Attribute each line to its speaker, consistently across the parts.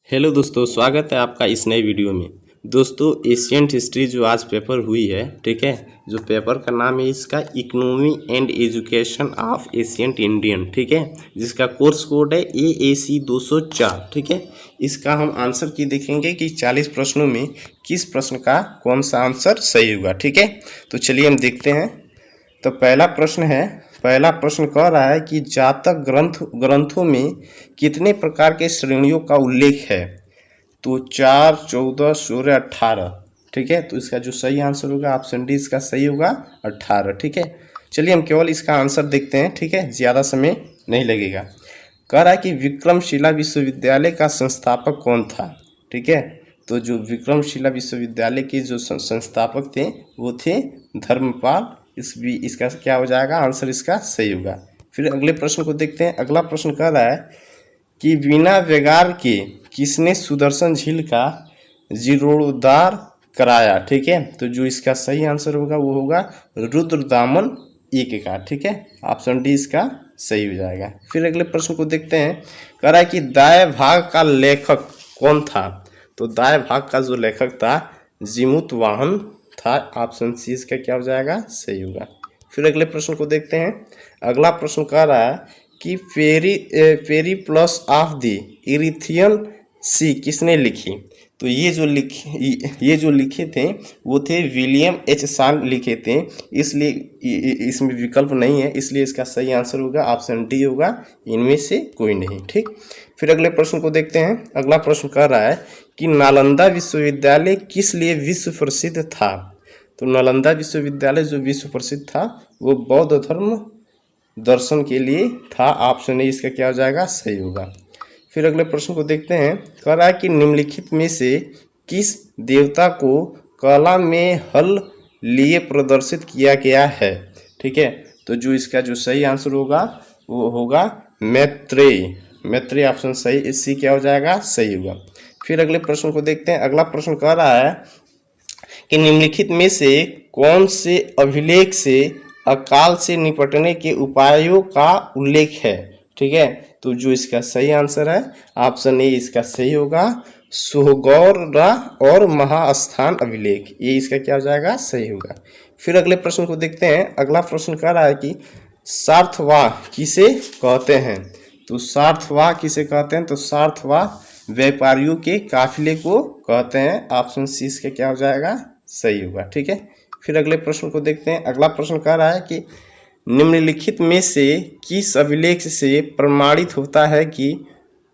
Speaker 1: Hello दोस्तों, स्वागत है आपका इस नए वीडियो में। दोस्तों, एशियंट हिस्ट्री जो आज पेपर हुई है, ठीक है, जो पेपर का नाम है इसका economy and education of ancient Indian, ठीक है, जिसका कोर्स कोड है AAC 204, ठीक है। इसका हम आंसर की देखेंगे कि 40 प्रश्नों में किस प्रश्न का कौन सा आंसर सही होगा, ठीक है। तो चलिए हम देखते हैं। तो पहला प्रश्न कह रहा है कि जातक ग्रंथों में कितने प्रकार के श्रेणियों का उल्लेख है। तो 4, 14, 16, 18, ठीक है। तो इसका जो सही आंसर होगा ऑप्शन डी इसका सही होगा 18, ठीक है। चलिए हम केवल इसका आंसर देखते हैं, ठीक है, ज़्यादा समय नहीं लगेगा। कह रहा है कि विक्रमशिला विश्वविद्यालय का संस्थापक कौन था, ठीक है। तो जो विक्रमशिला विश्वविद्यालय के जो संस्थापक थे वो थे धर्मपाल। इसका क्या हो जाएगा, आंसर इसका सही होगा। फिर अगले प्रश्न को देखते हैं। अगला प्रश्न कह रहा है कि बिना वेगार के किसने सुदर्शन झील का जीर्णोद्धार कराया, ठीक है। तो जो इसका सही आंसर होगा वो होगा रुद्रदामन एक का, ठीक है। ऑप्शन डी इसका सही हो जाएगा। फिर अगले प्रश्न को देखते हैं। कह रहा है कि दाएं भाग का लेखक कौन था। तो दाएं भाग का जो लेखक था जीमूतवाहन था। ऑप्शन सी इसका क्या हो जाएगा, सही होगा। फिर अगले प्रश्न को देखते हैं। अगला प्रश्न कह रहा है कि पेरिप्लस ऑफ द इरिथियन सी किसने लिखी। तो ये जो लिखे थे वो थे विलियम एच शान लिखे थे, इसलिए इसमें विकल्प नहीं है, इसलिए इसका सही आंसर होगा ऑप्शन डी होगा, इनमें से कोई नहीं, ठीक। फिर अगले प्रश्न को देखते हैं। अगला प्रश्न कह रहा है कि नालंदा विश्वविद्यालय किस लिए विश्व प्रसिद्ध था। तो नालंदा विश्वविद्यालय जो विश्व प्रसिद्ध था वो बौद्ध धर्म दर्शन के लिए था। ऑप्शन ए इसका क्या हो जाएगा, सही होगा। फिर अगले प्रश्न को देखते हैं। कह रहा है कि निम्नलिखित में से किस देवता को कला में हल लिए प्रदर्शित किया गया है, ठीक है। तो जो इसका जो सही आंसर होगा वो होगा मैत्रेय ऑप्शन सही, सी क्या हो जाएगा, सही होगा। फिर अगले प्रश्न को देखते हैं। अगला प्रश्न कह रहा है कि निम्नलिखित में से कौन से अभिलेख से अकाल से निपटने के उपायों का उल्लेख है, ठीक है। तो जो इसका सही आंसर है ऑप्शन ए इसका सही होगा, सोहगौर और महास्थान अभिलेख, ये इसका क्या हो जाएगा, सही होगा। फिर अगले प्रश्न को देखते हैं। अगला प्रश्न कह रहा है कि सार्थवाह किसे कहते हैं। तो सार्थवाह किसे कहते हैं। तो सार्थवाह व्यापारियों के काफिले को कहते हैं। ऑप्शन सी इसका क्या हो जाएगा, सही होगा, ठीक है। फिर अगले प्रश्न को देखते हैं। अगला प्रश्न कह रहा है कि निम्नलिखित में से किस अभिलेख से प्रमाणित होता है कि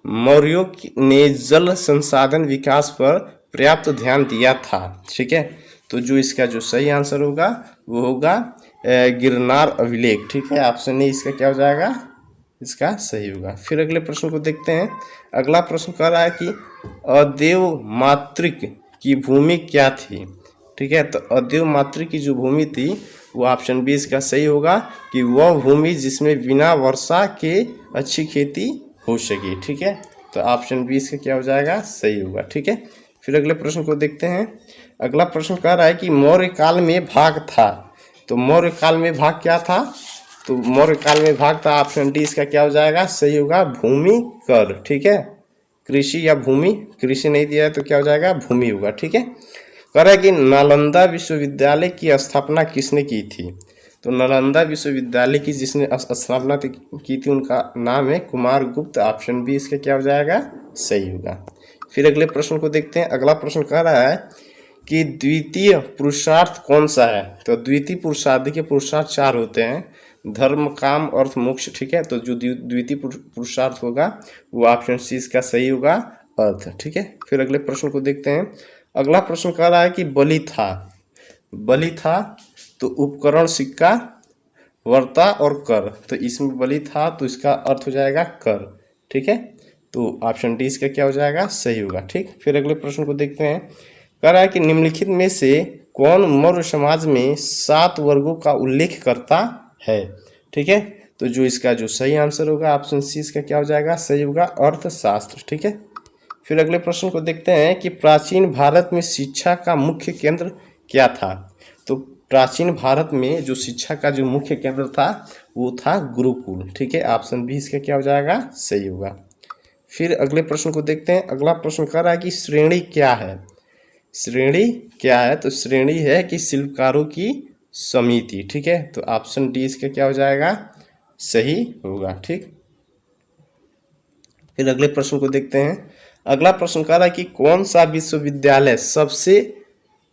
Speaker 1: मौर्यों ने जल संसाधन विकास पर पर्याप्त ध्यान दिया था, ठीक है। तो जो इसका जो सही आंसर होगा वो होगा गिरनार अभिलेख, ठीक है। ऑप्शन ए इसका क्या हो जाएगा, इसका सही होगा। फिर अगले प्रश्न को देखते हैं। अगला प्रश्न कह रहा है कि अदेव मातृक की भूमि क्या थी, ठीक है। तो अदेव मातृक की जो भूमि थी वो ऑप्शन बी इसका सही होगा कि वह भूमि जिसमें बिना वर्षा के अच्छी खेती हो सके, ठीक है। तो ऑप्शन बी इसका क्या हो जाएगा, सही होगा, ठीक है। फिर अगले प्रश्न को देखते हैं। अगला प्रश्न कह रहा है कि मौर्य काल में भाग था। तो मौर्य काल में भाग क्या था। तो मौर्य काल में भाग था। ऑप्शन डी इसका क्या हो जाएगा, सही होगा, भूमि कर, ठीक है। कृषि या भूमि, कृषि नहीं दिया है तो क्या हो जाएगा, भूमि होगा, ठीक है। कह रहा है कि नालंदा विश्वविद्यालय की स्थापना किसने की थी। तो नालंदा विश्वविद्यालय की जिसने स्थापना की थी उनका नाम है कुमारगुप्त। ऑप्शन बी इसका क्या हो जाएगा, सही होगा। फिर अगले प्रश्न को देखते हैं। अगला प्रश्न कह रहा है कि द्वितीय पुरुषार्थ कौन सा है। तो द्वितीय पुरुषार्थ के पुरुषार्थ 4 होते हैं, धर्म, काम, अर्थ, मोक्ष, ठीक है। तो जो द्वितीय पुरुषार्थ होगा वो ऑप्शन सी इसका सही होगा, अर्थ, ठीक है। फिर अगले प्रश्न को देखते हैं। अगला प्रश्न कह रहा है कि बलि था तो उपकरण, सिक्का, वर्ता और कर। तो इसमें बलि था तो इसका अर्थ हो जाएगा कर, ठीक है। तो ऑप्शन डी इसका क्या हो जाएगा, सही होगा, ठीक। फिर अगले प्रश्न को देखते हैं। कह रहा है कि निम्नलिखित में से कौन मौर्य समाज में 7 वर्गों का उल्लेख करता है, ठीक है। तो जो इसका जो सही आंसर होगा ऑप्शन सी इसका क्या हो जाएगा, सही होगा, अर्थशास्त्र, ठीक है। फिर अगले प्रश्न को देखते हैं कि प्राचीन भारत में शिक्षा का मुख्य केंद्र क्या था। तो प्राचीन भारत में जो शिक्षा का जो मुख्य केंद्र था वो था गुरुकुल, ठीक है। ऑप्शन बी इसका क्या हो जाएगा, सही होगा। फिर अगले प्रश्न को देखते हैं। अगला प्रश्न कह रहा है कि श्रेणी क्या है। श्रेणी क्या है, तो श्रेणी है कि शिल्पकारों की समिति। ठीक है, तो ऑप्शन डी इसका क्या हो जाएगा, सही होगा। ठीक, फिर अगले प्रश्न को देखते हैं। अगला प्रश्न कह रहा है कि कौन सा विश्वविद्यालय सबसे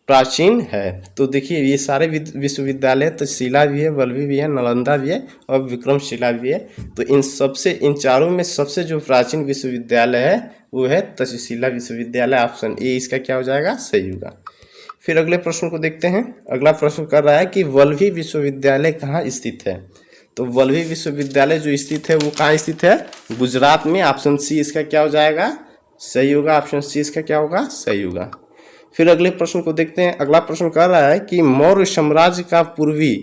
Speaker 1: प्राचीन है। तो देखिए ये सारे विश्वविद्यालय तो शिला भी है, वल्लभी भी है, नालंदा भी है और विक्रमशिला भी है। तो इन चारों में सबसे जो प्राचीन विश्वविद्यालय है वो है तक्षशिला विश्वविद्यालय। ऑप्शन ए इसका क्या हो जाएगा, सही होगा। फिर अगले प्रश्न को देखते हैं। अगला प्रश्न कर रहा है कि वल्लभी विश्वविद्यालय कहाँ स्थित है। तो वल्लभी विश्वविद्यालय जो स्थित है वो कहाँ स्थित है, गुजरात में। ऑप्शन सी इसका क्या हो जाएगा, सही होगा। ऑप्शन सी इसका क्या होगा, सही होगा। फिर अगले प्रश्न को देखते हैं। अगला प्रश्न कह रहा है कि मौर्य साम्राज्य का पूर्वी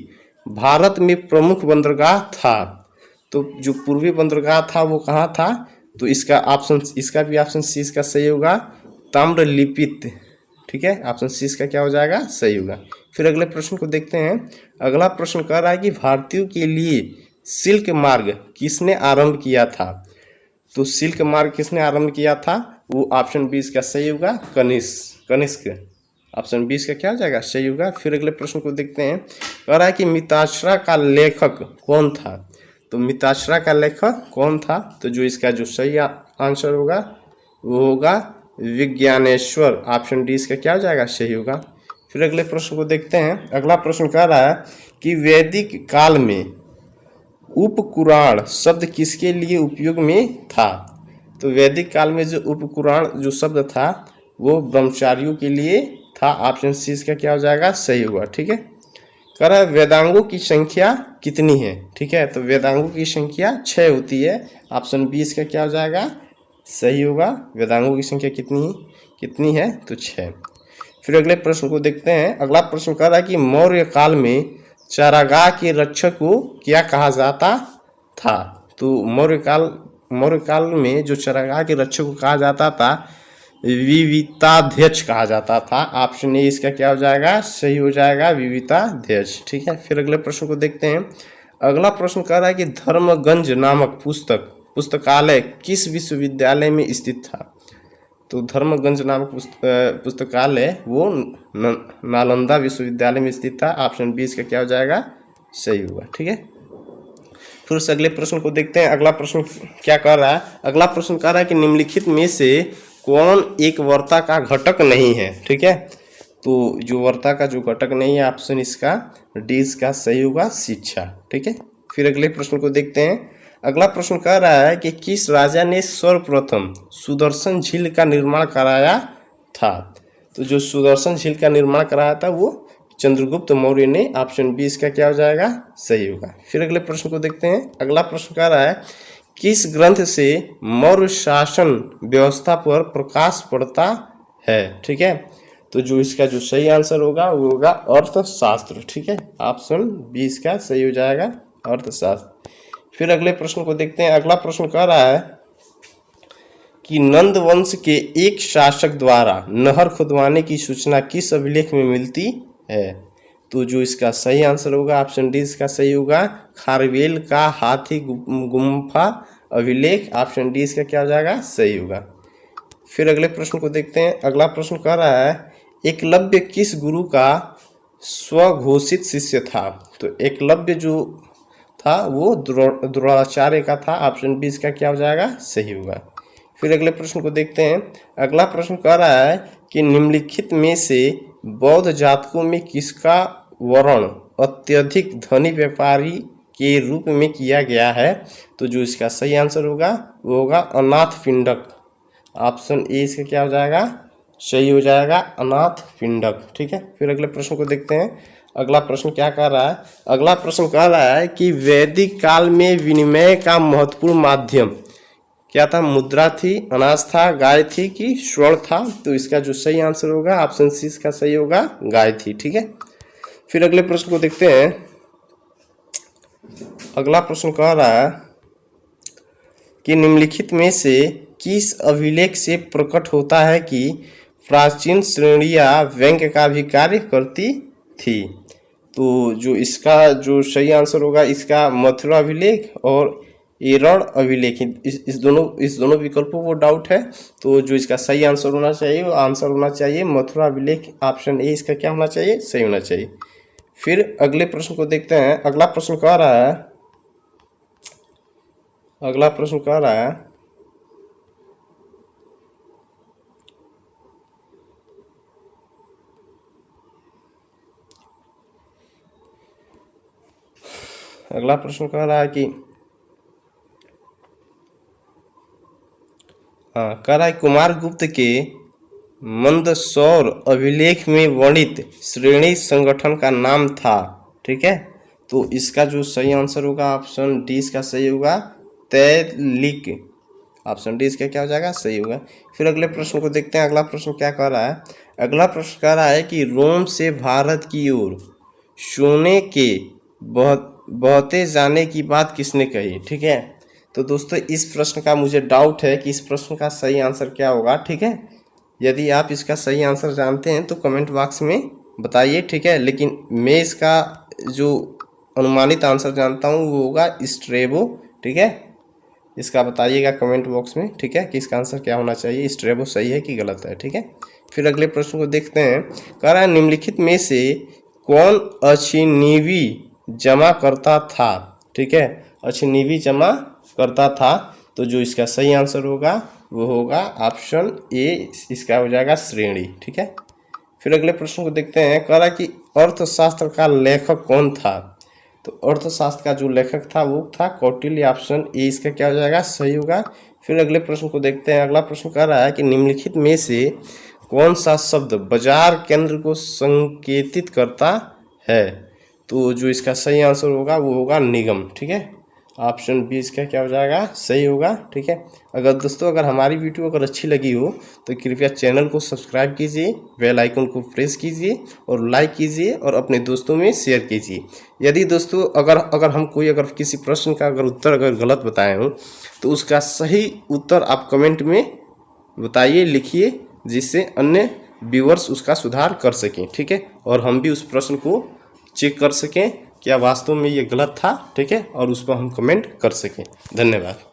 Speaker 1: भारत में प्रमुख बंदरगाह था। तो जो पूर्वी बंदरगाह था वो कहाँ था, तो इसका भी ऑप्शन सी इसका सही होगा, ताम्रलिप्ति। ठीक है, ऑप्शन सी इसका क्या हो जाएगा, सही होगा। फिर अगले प्रश्न को देखते हैं। अगला प्रश्न कह रहा है कि भारतीयों के लिए सिल्क मार्ग किसने आरंभ किया था। तो सिल्क मार्ग किसने आरंभ किया था, वो ऑप्शन बी इसका सही होगा, कनिष्क। ऑप्शन बी इसका क्या हो जाएगा, सही होगा। फिर अगले प्रश्न को देखते हैं। कह रहा है कि मिताक्षरा का लेखक कौन था। तो मिताक्षरा का लेखक कौन था, तो जो इसका जो सही आंसर होगा वो होगा विज्ञानेश्वर। ऑप्शन डी इसका क्या हो जाएगा, सही होगा। फिर अगले प्रश्न को देखते हैं। अगला प्रश्न कह रहा है कि वैदिक काल में उपपुराण शब्द किसके लिए उपयोग में था। तो वैदिक काल में जो उपपुराण जो शब्द था वो ब्रह्मचारियों के लिए था। ऑप्शन सी इसका क्या हो जाएगा, सही होगा। ठीक है, कह रहा है वेदांगों की संख्या कितनी है। ठीक है, तो वेदांगों की संख्या 6 होती है। ऑप्शन बी इसका क्या हो जाएगा, सही होगा। वेदांगों की संख्या कितनी है, तो 6। फिर अगले प्रश्न को देखते हैं। अगला प्रश्न कह रहा है कि मौर्य काल में चारागाह के रक्षक को क्या कहा जाता था। तो मौर्य काल में जो चारागाह के रक्षक को कहा जाता था विविताध्यक्ष कहा जाता था। ऑप्शन ए इसका क्या हो जाएगा, सही हो जाएगा, विविताध्यक्ष। ठीक है, फिर अगले प्रश्न को देखते हैं। अगला प्रश्न कह रहा है कि धर्मगंज नामक पुस्तकालय किस विश्वविद्यालय में स्थित था। तो धर्मगंज नामक पुस्तकालय वो नालंदा विश्वविद्यालय में स्थित था। ऑप्शन बी इसका क्या हो जाएगा, सही होगा। ठीक है, फिर उस अगले प्रश्न को देखते हैं। अगला प्रश्न क्या कह रहा है। अगला प्रश्न कह रहा है कि निम्नलिखित में से कौन एक वर्ता का घटक नहीं है। ठीक है, तो जो वर्ता का जो घटक नहीं है, ऑप्शन इसका डी इसका सही होगा, शिक्षा। ठीक है, फिर अगले प्रश्न को देखते हैं। अगला प्रश्न कह रहा है कि किस राजा ने सर्वप्रथम सुदर्शन झील का निर्माण कराया था। तो जो सुदर्शन झील का निर्माण कराया था वो चंद्रगुप्त मौर्य ने। ऑप्शन बी इसका क्या हो जाएगा, सही होगा। फिर अगले प्रश्न को देखते हैं। अगला प्रश्न कह रहा है किस ग्रंथ से मौर्य शासन व्यवस्था पर प्रकाश पड़ता है। ठीक है, तो जो इसका जो सही आंसर होगा वो होगा अर्थशास्त्र। ठीक है, ऑप्शन बी इसका सही हो जाएगा, अर्थशास्त्र। फिर अगले प्रश्न को देखते हैं। अगला प्रश्न कह रहा है कि नंद वंश के एक शासक द्वारा नहर खुदवाने की सूचना किस अभिलेख में मिलती है। तो जो इसका सही आंसर होगा, ऑप्शन डी इसका सही होगा, खारवेल का हाथी गुम्फा अभिलेख। ऑप्शन डी इसका क्या हो जाएगा, सही होगा। फिर अगले प्रश्न को देखते हैं। अगला प्रश्न कह रहा है एकलव्य किस गुरु का स्वघोषित शिष्य था। तो एकलव्य जो था वो द्रोणाचार्य का था। ऑप्शन बी इसका क्या हो जाएगा, सही होगा। फिर अगले प्रश्न को देखते हैं। अगला प्रश्न कह रहा है कि निम्नलिखित में से बौद्ध जातकों में किसका वर्ण अत्यधिक धनी व्यापारी के रूप में किया गया है। तो जो इसका सही आंसर होगा वो होगा अनाथ पिंडक। ऑप्शन ए इसका क्या हो जाएगा, सही हो जाएगा, अनाथ पिंडक। ठीक है, फिर अगले प्रश्न को देखते हैं। अगला प्रश्न क्या कह रहा है। अगला प्रश्न कह रहा है कि वैदिक काल में विनिमय का महत्वपूर्ण माध्यम क्या था। मुद्रा थी, अनाज था, गाय थी कि स्वर्ण था। तो इसका जो सही आंसर होगा, ऑप्शन सी इसका सही होगा, गाय थी। ठीक है, फिर अगले प्रश्न को देखते हैं। अगला प्रश्न कह रहा है कि निम्नलिखित में से किस अभिलेख से प्रकट होता है कि प्राचीन श्रेणियां बैंक का भी कार्य करती थी। तो जो इसका जो सही आंसर होगा इसका मथुरा अभिलेख और एरर अभिलेखित, इस दोनों विकल्पों को डाउट है, तो जो इसका सही आंसर होना चाहिए वो आंसर होना चाहिए मथुरा अभिलेख, ऑप्शन ए इसका क्या होना चाहिए, सही होना चाहिए। फिर अगले प्रश्न को देखते हैं। अगला प्रश्न कह रहा है, अगला प्रश्न कह रहा है कि कह रहा है कुमार गुप्त के मंदसौर अभिलेख में वर्णित श्रेणी संगठन का नाम था। ठीक है, तो इसका जो सही आंसर होगा ऑप्शन डी इसका सही होगा, तैलिक। ऑप्शन डी इसका क्या हो जाएगा, सही होगा। फिर अगले प्रश्न को देखते हैं। अगला प्रश्न क्या कह रहा है? अगला प्रश्न कह रहा है कि रोम से भारत की ओर सोने के बहते जाने की बात किसने कही? ठीक है, तो दोस्तों इस प्रश्न का मुझे डाउट है कि इस प्रश्न का सही आंसर क्या होगा। ठीक है, यदि आप इसका सही आंसर जानते हैं तो कमेंट बॉक्स में बताइए। ठीक है, लेकिन मैं इसका जो अनुमानित आंसर जानता हूँ वो होगा स्ट्रेबो। ठीक है, इसका बताइएगा कमेंट बॉक्स में। ठीक है, कि इसका आंसर क्या होना चाहिए, स्ट्रेबो सही है कि गलत है। ठीक है, फिर अगले प्रश्न को देखते हैं। कह रहा है निम्नलिखित में से कौन अछनीवी जमा करता था? ठीक है, अछनीवी जमा करता था, तो जो इसका सही आंसर होगा वो होगा ऑप्शन ए, इसका हो जाएगा श्रेणी। ठीक है, फिर अगले प्रश्न को देखते हैं। कह रहा कि अर्थशास्त्र का लेखक कौन था? तो अर्थशास्त्र का जो लेखक था वो था कौटिल्य। ऑप्शन ए इसका क्या हो जाएगा, सही होगा। फिर अगले प्रश्न को देखते हैं। अगला प्रश्न कह रहा है कि निम्नलिखित में से कौन सा शब्द बाजार केंद्र को संकेतित करता है? तो जो इसका सही आंसर होगा वो होगा निगम। ठीक है, ऑप्शन बी इसका क्या हो जाएगा, सही होगा। ठीक है, अगर हमारी वीडियो अगर अच्छी लगी हो तो कृपया चैनल को सब्सक्राइब कीजिए, बेल आइकन को प्रेस कीजिए और लाइक कीजिए और अपने दोस्तों में शेयर कीजिए। यदि दोस्तों अगर किसी प्रश्न का उत्तर गलत बताए हो तो उसका सही उत्तर आप कमेंट में बताइए, लिखिए, जिससे अन्य व्यूअर्स उसका सुधार कर सकें। ठीक है, और हम भी उस प्रश्न को चेक कर सकें क्या वास्तव में ये गलत था। ठीक है, और उस पर हम कमेंट कर सकें। धन्यवाद।